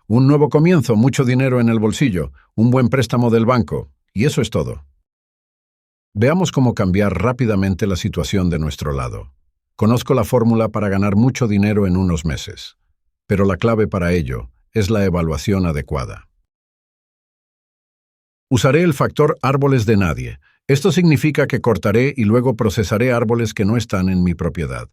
Un nuevo comienzo, mucho dinero en el bolsillo, un buen préstamo del banco, y eso es todo. Veamos cómo cambiar rápidamente la situación de nuestro lado. Conozco la fórmula para ganar mucho dinero en unos meses, pero la clave para ello es la evaluación adecuada. Usaré el factor árboles de nadie. Esto significa que cortaré y luego procesaré árboles que no están en mi propiedad.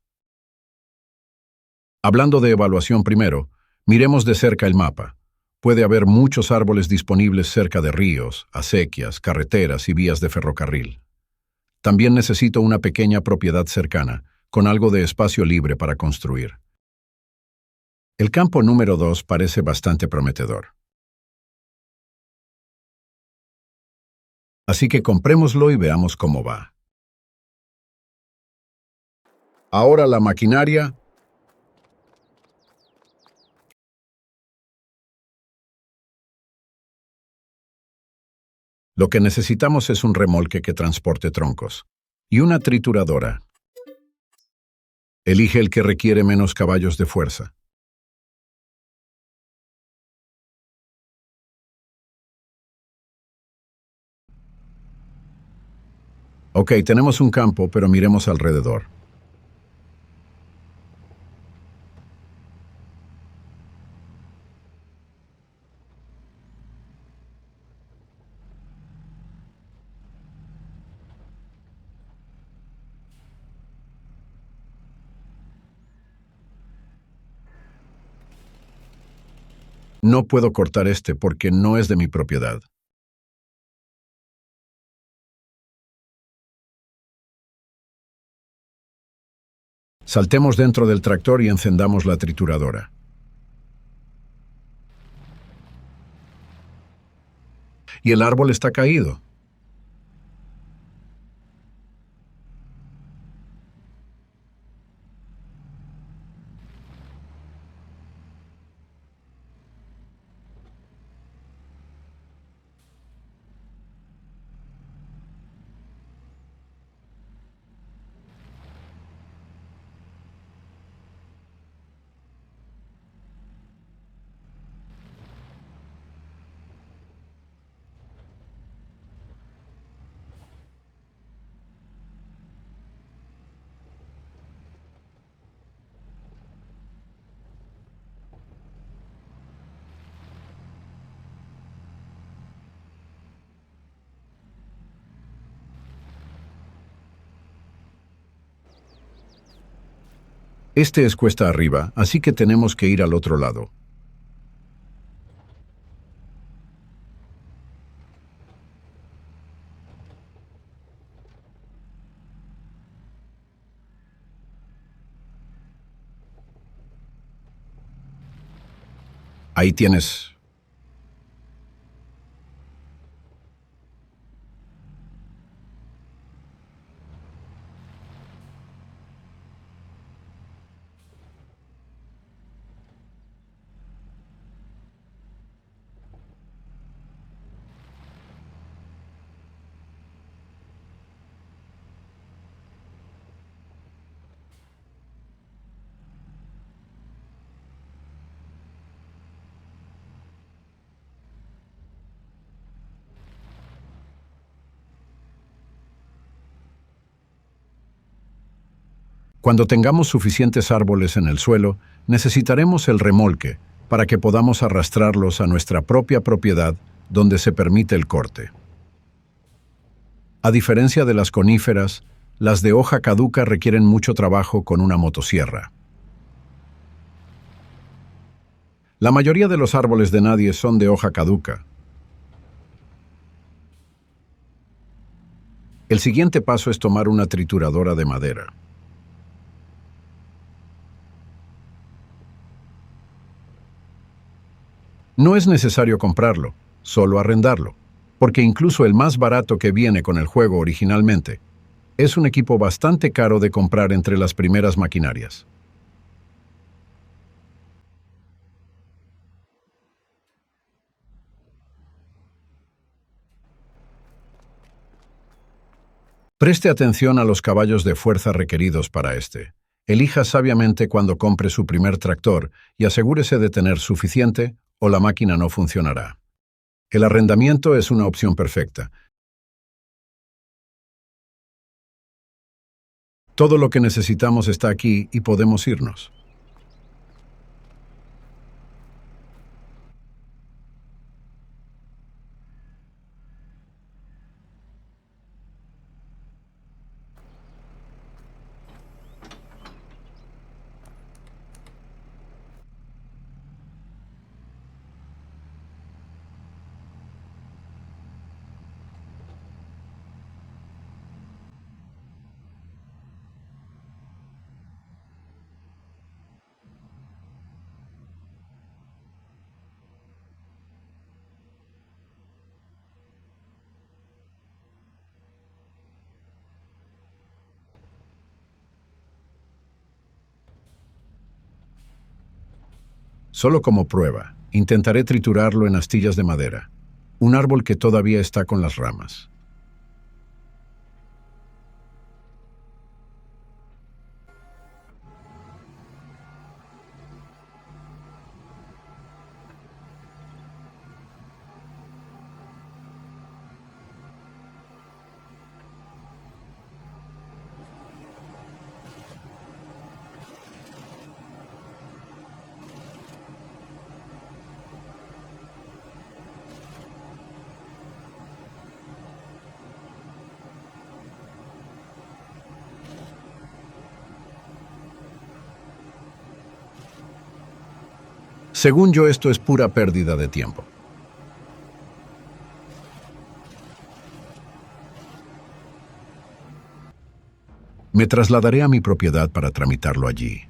Hablando de evaluación primero, miremos de cerca el mapa. Puede haber muchos árboles disponibles cerca de ríos, acequias, carreteras y vías de ferrocarril. También necesito una pequeña propiedad cercana, con algo de espacio libre para construir. El campo número 2 parece bastante prometedor. Así que comprémoslo y veamos cómo va. Ahora la maquinaria. Lo que necesitamos es un remolque que transporte troncos y una trituradora. Elige el que requiere menos caballos de fuerza. Ok, tenemos un campo, pero miremos alrededor. No puedo cortar este porque no es de mi propiedad. Saltemos dentro del tractor y encendamos la trituradora. Y el árbol está caído. Este es cuesta arriba, así que tenemos que ir al otro lado. Ahí tienes. Cuando tengamos suficientes árboles en el suelo, necesitaremos el remolque para que podamos arrastrarlos a nuestra propia propiedad donde se permite el corte. A diferencia de las coníferas, las de hoja caduca requieren mucho trabajo con una motosierra. La mayoría de los árboles de nadie son de hoja caduca. El siguiente paso es tomar una trituradora de madera. No es necesario comprarlo, solo arrendarlo, porque incluso el más barato que viene con el juego originalmente es un equipo bastante caro de comprar entre las primeras maquinarias. Preste atención a los caballos de fuerza requeridos para este. Elija sabiamente cuando compre su primer tractor y asegúrese de tener suficiente o la máquina no funcionará. El arrendamiento es una opción perfecta. Todo lo que necesitamos está aquí y podemos irnos. Solo como prueba, intentaré triturarlo en astillas de madera, un árbol que todavía está con las ramas. Según yo, esto es pura pérdida de tiempo. Me trasladaré a mi propiedad para tramitarlo allí.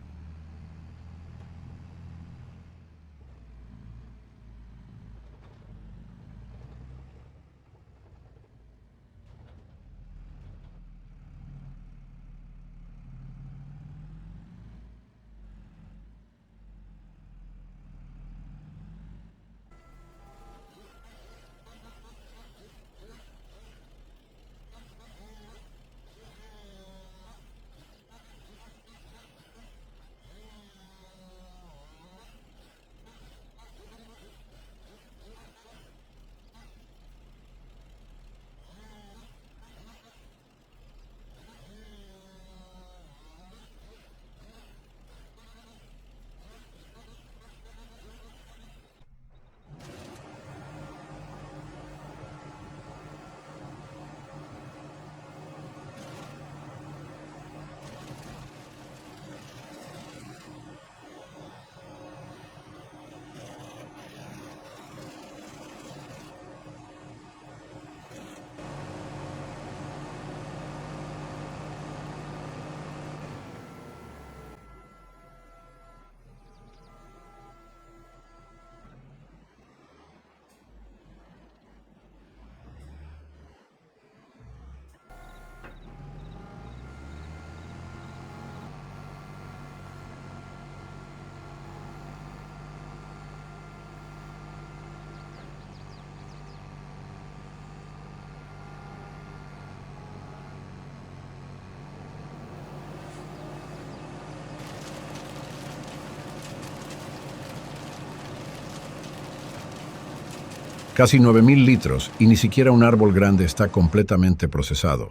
Casi 9.000 litros y ni siquiera un árbol grande está completamente procesado.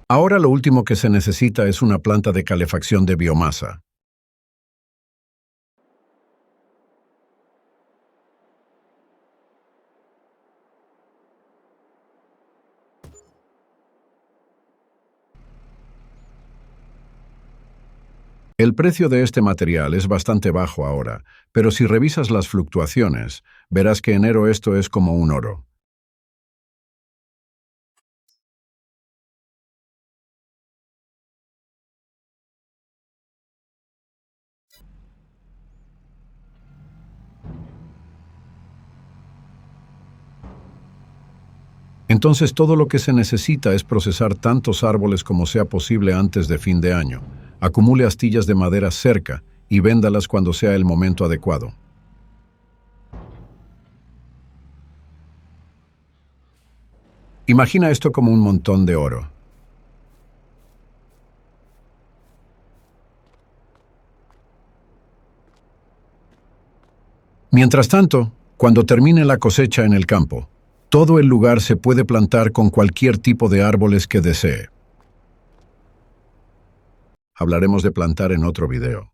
Ahora lo último que se necesita es una planta de calefacción de biomasa. El precio de este material es bastante bajo ahora, pero si revisas las fluctuaciones, verás que enero esto es como un oro. Entonces todo lo que se necesita es procesar tantos árboles como sea posible antes de fin de año. Acumule astillas de madera cerca y véndalas cuando sea el momento adecuado. Imagina esto como un montón de oro. Mientras tanto, cuando termine la cosecha en el campo, todo el lugar se puede plantar con cualquier tipo de árboles que desee. Hablaremos de plantar en otro video.